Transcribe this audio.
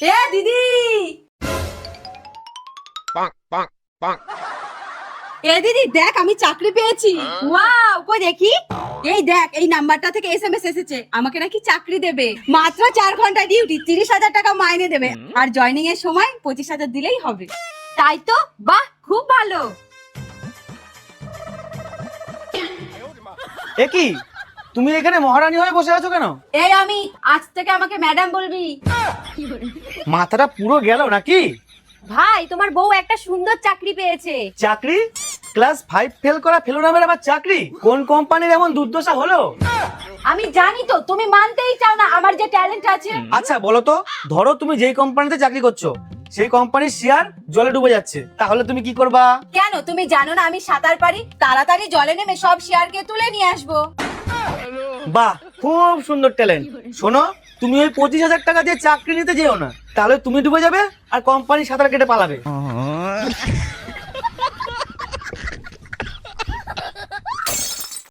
এ দিদি, এ দিদি দেখ আমি চাকরি পেয়েছি। ওয়াও, কই দেখি। এই দেখ, এই নাম্বারটা থেকে এসএমএস এসেছে, আমাকে নাকি চাকরি দেবে। মাত্র 4 ঘন্টা ডিউটি, 30,000 টাকা মাইনে দেবে, আর জয়েনিং এর সময় 25,000 দিলেই হবে। তাই তো, বাহ খুব ভালো। এ কি, তুমি এখানে মহারানী হয়ে বসে আছো কেন? এই আমি, আজ থেকে আমাকে ম্যাডাম বলবি। মাথাটা পুরো গেল নাকি? ভাই, তোমার বউ একটা সুন্দর চাকরি পেয়েছে। চাকরি? ক্লাস 5 ফেল করা ফেলো নামের আবার চাকরি? কোন কোম্পানির এমন দুর্দশা হলো? আমি জানি তো, তুমি মানতেই চাও না আমার যে ট্যালেন্ট আছে। আচ্ছা বলো তো, ধরো তুমি যেই কোম্পানিতে চাকরি করছো সেই কোম্পানির শেয়ার জলে ডুবে যাচ্ছে, তাহলে তুমি কি করবা? কেন, তুমি জানো না আমি সাঁতার পারি? তাড়াতাড়ি জলে নেমে সব শেয়ারকে তুলে নিয়ে আসবো। বাহ, খুব সুন্দর ট্যালেন্ট। শোনো, তুমি ওই 25,000 টাকা দিয়ে চাকরি নিতে যেও না, তাহলে তুমি ডুবে যাবে আর কোম্পানি সাঁতার কেটে পালাবে।